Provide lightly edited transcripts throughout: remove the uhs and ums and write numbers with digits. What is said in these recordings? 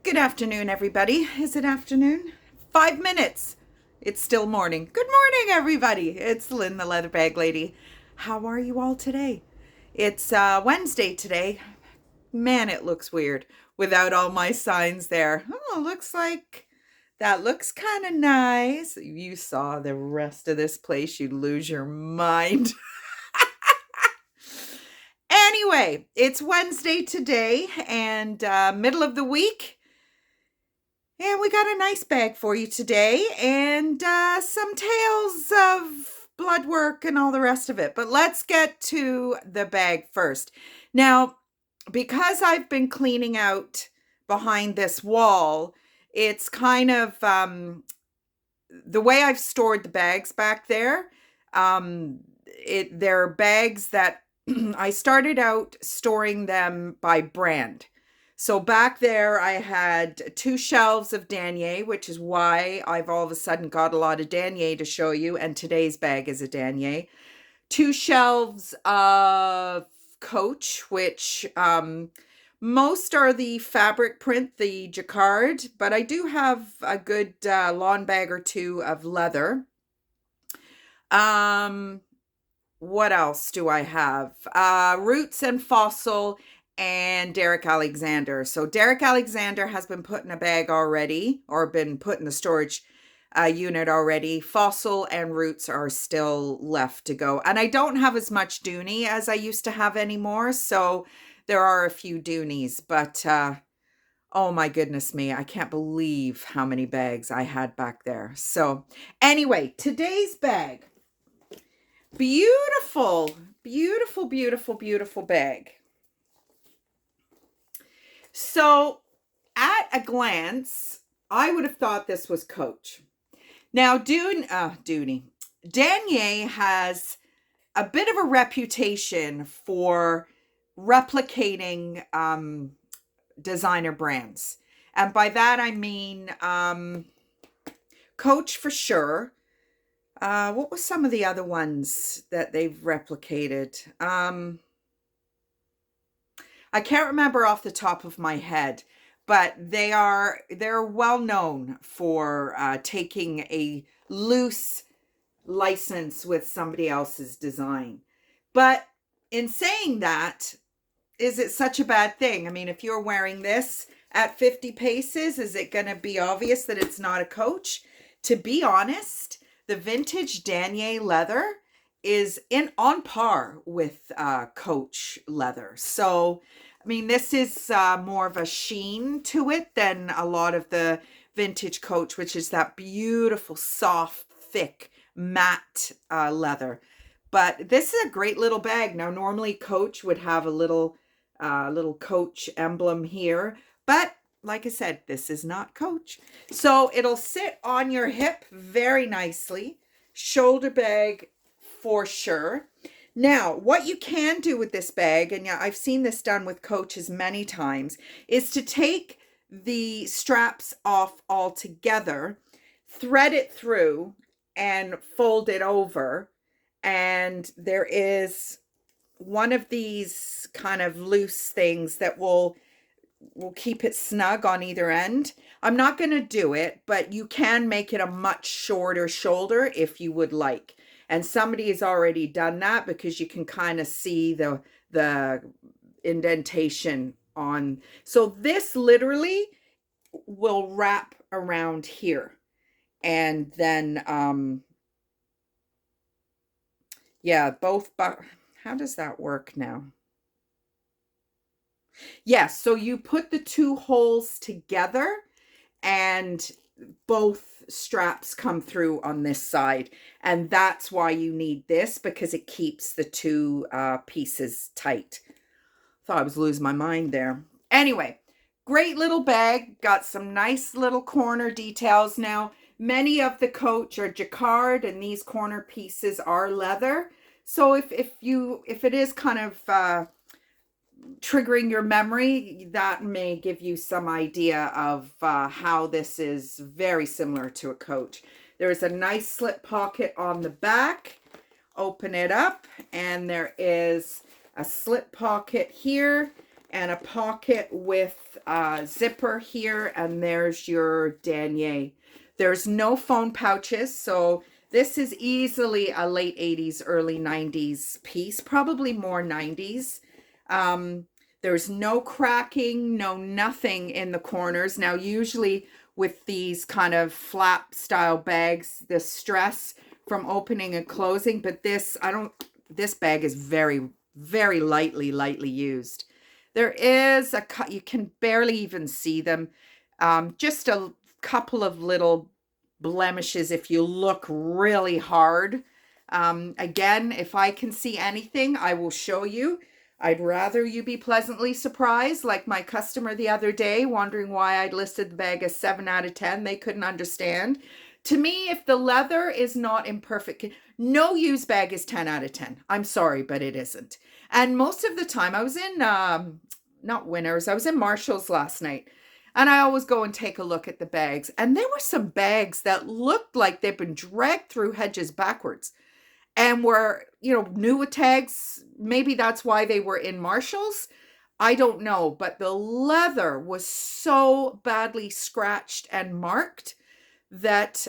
Good afternoon, everybody. Is it afternoon? 5 minutes. It's still morning. Good morning, everybody. It's Lynn, the leather bag lady. How are you all today? It's Wednesday today. Man, it looks weird without all my signs there. Oh, looks like that looks kind of nice. If you saw the rest of this place, you'd lose your mind. Anyway, it's Wednesday today and middle of the week. And we got a nice bag for you today and some tales of blood work and all the rest of it. But let's get to the bag first. Now, because I've been cleaning out behind this wall, it's kind of the way I've stored the bags back there. They're bags that I started out storing them by brand. So back there, I had 2 shelves of Danier, which is why I've all of a sudden got a lot of Danier to show you. And today's bag is a Danier. 2 shelves of Coach, which most are the fabric print, the jacquard, but I do have a good lawn bag or two of leather. What else do I have? Roots and Fossil and Derek Alexander. So Derek Alexander has been put in a bag already, or been put in the storage unit already. Fossil and Roots are still left to go. And I don't have as much Dooney as I used to have anymore. So there are a few Doonies, but oh my goodness me, I can't believe how many bags I had back there. So anyway, today's bag. Beautiful, beautiful, beautiful, beautiful bag. So at a glance, I would have thought this was Coach. Now, Dooney. Danier has a bit of a reputation for replicating designer brands. And by that, I mean Coach for sure. What were some of the other ones that they've replicated? I can't remember off the top of my head, but they're well known for taking a loose license with somebody else's design. But in saying that, is it such a bad thing? I mean, if you're wearing this at 50 paces, is it going to be obvious that it's not a Coach? To be honest, the vintage Danier leather is on par with Coach leather. So, I mean, this is more of a sheen to it than a lot of the vintage Coach, which is that beautiful, soft, thick, matte leather. But this is a great little bag. Now, normally Coach would have a little Coach emblem here, but like I said, this is not Coach. So it'll sit on your hip very nicely. Shoulder bag for sure. Now, what you can do with this bag, and yeah, I've seen this done with Coaches many times, is to take the straps off altogether, thread it through, and fold it over. And there is one of these kind of loose things that will keep it snug on either end. I'm not going to do it, but you can make it a much shorter shoulder if you would like. And somebody has already done that because you can kind of see the indentation on. So this literally will wrap around here. And then, yeah, how does that work now? Yes, so you put the 2 holes together and both straps come through on this side. And that's why you need this, because it keeps the 2 pieces tight. Thought I was losing my mind there. Anyway, great little bag. Got some nice little corner details. Now, many of the Coach are jacquard and these corner pieces are leather. So if it is kind of triggering your memory, that may give you some idea of how this is very similar to a Coach. There's a nice slip pocket on the back. Open it up and there is a slip pocket here and a pocket with a zipper here, and there's your Danier. There's no phone pouches, so this is easily a late 80s, early 90s piece, probably more 90s. There's no cracking, no nothing in the corners. Now, usually with these kind of flap style bags, the stress from opening and closing, but this bag is very, very lightly used. There is a cut, you can barely even see them. Just a couple of little blemishes if you look really hard. Again, if I can see anything, I will show you. I'd rather you be pleasantly surprised, like my customer the other day, wondering why I'd listed the bag as 7 out of 10. They couldn't understand. To me, if the leather is not in perfect, no used bag is 10 out of 10. I'm sorry, but it isn't. And most of the time, I was in, not Winners, I was in Marshall's last night. And I always go and take a look at the bags. And there were some bags that looked like they've been dragged through hedges backwards and were, new with tags. Maybe that's why they were in Marshall's. I don't know. But the leather was so badly scratched and marked that,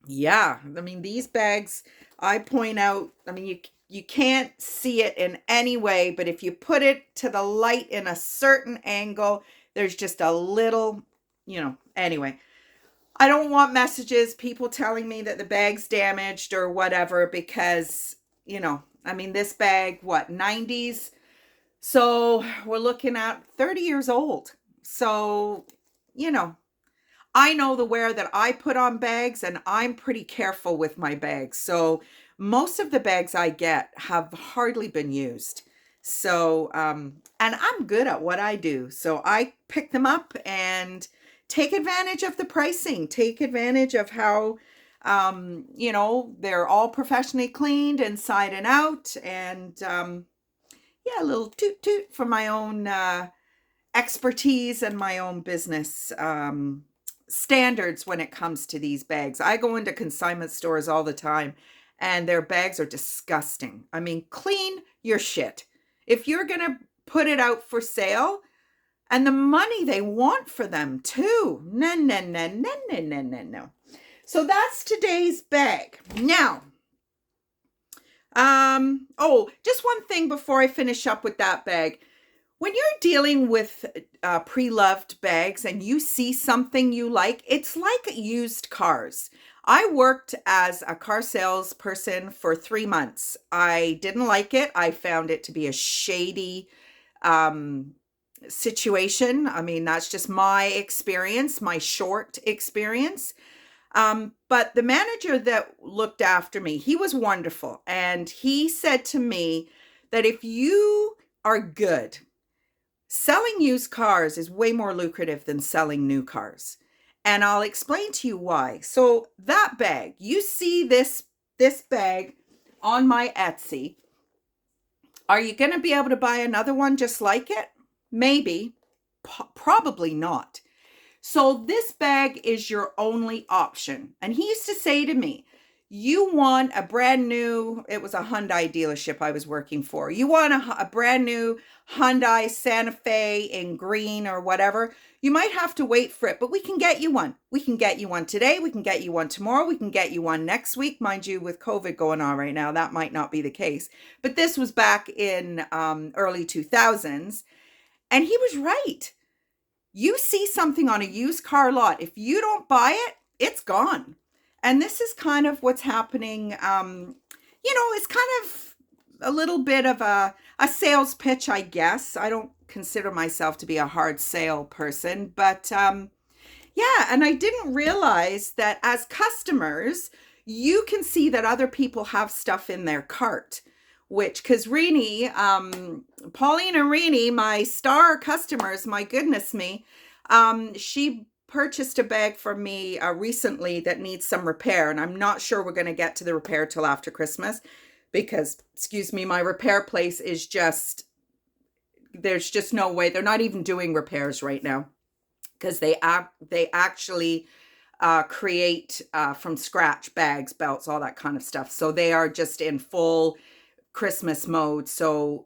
yeah, I mean, these bags, I point out, I mean, you can't see it in any way, but if you put it to the light in a certain angle, there's just a little, anyway. I don't want messages, people telling me that the bag's damaged or whatever, because, I mean, this bag, what, 90s? So we're looking at 30 years old. So, I know the wear that I put on bags, and I'm pretty careful with my bags. So most of the bags I get have hardly been used. So, and I'm good at what I do. So I pick them up and take advantage of the pricing, take advantage of how, they're all professionally cleaned inside and out. And, yeah, a little toot toot for my own, expertise and my own business, standards when it comes to these bags. I go into consignment stores all the time and their bags are disgusting. I mean, clean your shit. If you're going to put it out for sale, and the money they want for them too. No. So that's today's bag. Now, just one thing before I finish up with that bag. When you're dealing with pre-loved bags and you see something you like, it's like used cars. I worked as a car salesperson for 3 months. I didn't like it. I found it to be a shady situation. I mean, that's just my experience, my short experience. But the manager that looked after me, he was wonderful. And he said to me that if you are good, selling used cars is way more lucrative than selling new cars. And I'll explain to you why. So that bag, you see this bag on my Etsy. Are you going to be able to buy another one just like it? Maybe, probably not. So this bag is your only option. And he used to say to me, you want a brand new, it was a Hyundai dealership I was working for. You want a brand new Hyundai Santa Fe in green or whatever. You might have to wait for it, but we can get you one. We can get you one today. We can get you one tomorrow. We can get you one next week. Mind you, with COVID going on right now, that might not be the case. But this was back in early 2000s. And he was right. You see something on a used car lot. If you don't buy it, it's gone. And this is kind of what's happening. It's kind of a little bit of a sales pitch, I guess. I don't consider myself to be a hard sale person, but yeah. And I didn't realize that as customers, you can see that other people have stuff in their cart, because Renee, Pauline and Renee, my star customers, my goodness me, she purchased a bag from me recently that needs some repair, and I'm not sure we're going to get to the repair till after Christmas because, excuse me, my repair place is just, there's just no way. They're not even doing repairs right now because they actually create from scratch bags, belts, all that kind of stuff. So they are just in full Christmas mode. So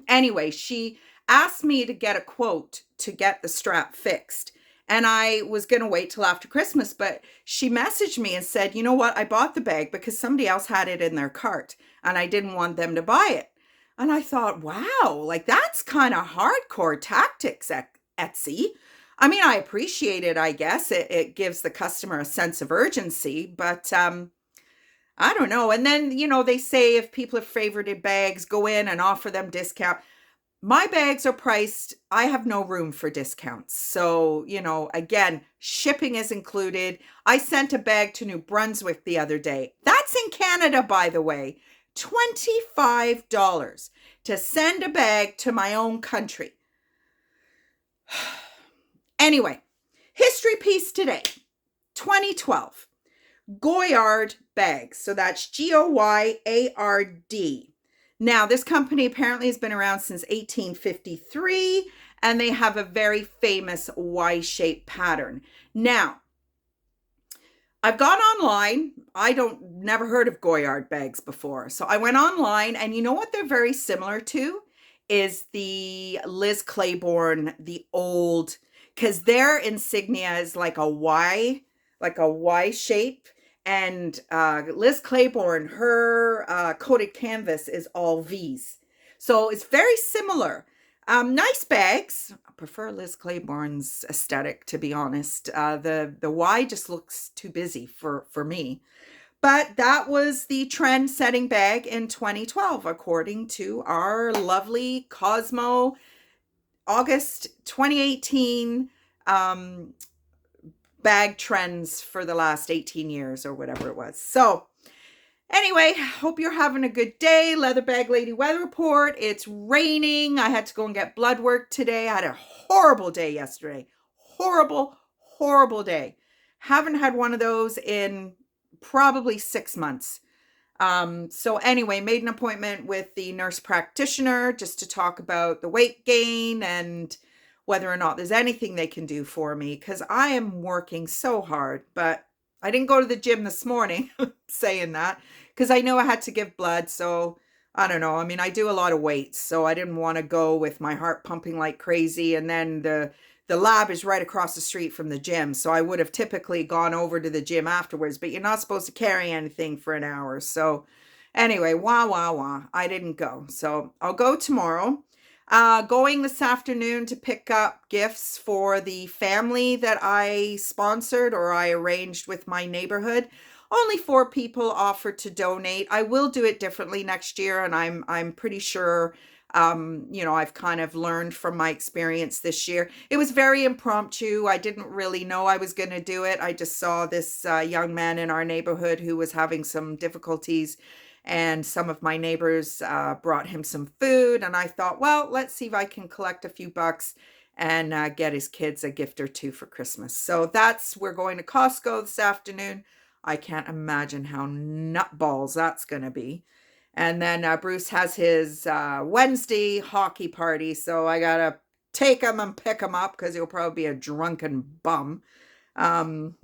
anyway, she asked me to get a quote to get the strap fixed. And I was going to wait till after Christmas, but she messaged me and said, you know what? I bought the bag because somebody else had it in their cart and I didn't want them to buy it. And I thought, wow, like that's kind of hardcore tactics at Etsy. I mean, I appreciate it, I guess. It gives the customer a sense of urgency, but I don't know. And then, they say if people have favorited bags, go in and offer them discount. My bags are priced. I have no room for discounts. So, again, shipping is included. I sent a bag to New Brunswick the other day. That's in Canada, by the way. $25 to send a bag to my own country. Anyway, history piece today. 2012. Goyard bags. So that's Goyard. Now, this company apparently has been around since 1853, and they have a very famous Y-shaped pattern. Now, I've gone online. Never heard of Goyard bags before. So I went online, and you know what they're very similar to is the Liz Claiborne, the old, because their insignia is like a Y shape. And Liz Claiborne, her coated canvas is all V's. So it's very similar. Nice bags. I prefer Liz Claiborne's aesthetic, to be honest. The Y just looks too busy for me. But that was the trend-setting bag in 2012, according to our lovely Cosmo August 2018 bag trends for the last 18 years or whatever it was. So anyway, hope you're having a good day. Leather Bag Lady weather report. It's raining. I had to go and get blood work today. I had a horrible day yesterday. Horrible, horrible day. Haven't had one of those in probably 6 months. So anyway, made an appointment with the nurse practitioner just to talk about the weight gain and whether or not there's anything they can do for me, because I am working so hard. But I didn't go to the gym this morning, saying that, because I know I had to give blood. So I don't know. I mean, I do a lot of weights, so I didn't want to go with my heart pumping like crazy. And then the lab is right across the street from the gym. So I would have typically gone over to the gym afterwards, but you're not supposed to carry anything for an hour. So anyway, I didn't go. So I'll go tomorrow. Going this afternoon to pick up gifts for the family that I sponsored or I arranged with my neighborhood. Only 4 people offered to donate. I will do it differently next year, and I'm pretty sure I've kind of learned from my experience this year. It was very impromptu. I didn't really know I was going to do it. I just saw this young man in our neighborhood who was having some difficulties, and some of my neighbors brought him some food, and I thought, well, let's see if I can collect a few bucks and get his kids a gift or two for Christmas. So we're going to Costco this afternoon. I can't imagine how nutballs that's going to be. And then Bruce has his Wednesday hockey party, so I got to take him and pick him up because he'll probably be a drunken bum.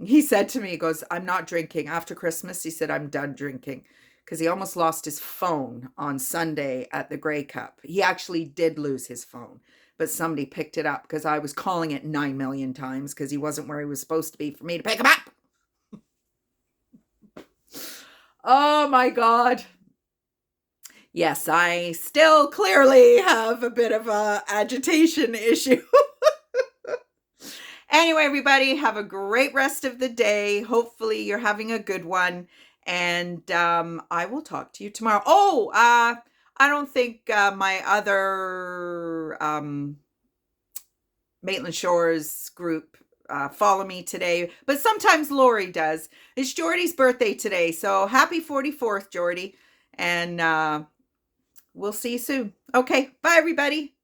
He said to me, he goes, I'm not drinking. After Christmas, he said, I'm done drinking. Because he almost lost his phone on Sunday at the Grey Cup. He actually did lose his phone, but somebody picked it up because I was calling it 9 million times because he wasn't where he was supposed to be for me to pick him up. Oh my God. Yes, I still clearly have a bit of a agitation issue. Anyway, everybody, have a great rest of the day. Hopefully you're having a good one. And I will talk to you tomorrow. Oh, I don't think my other Maitland Shores group follow me today, but sometimes Lori does. It's Jordy's birthday today, so happy 44th, Jordy. And we'll see you soon. Okay, bye, everybody.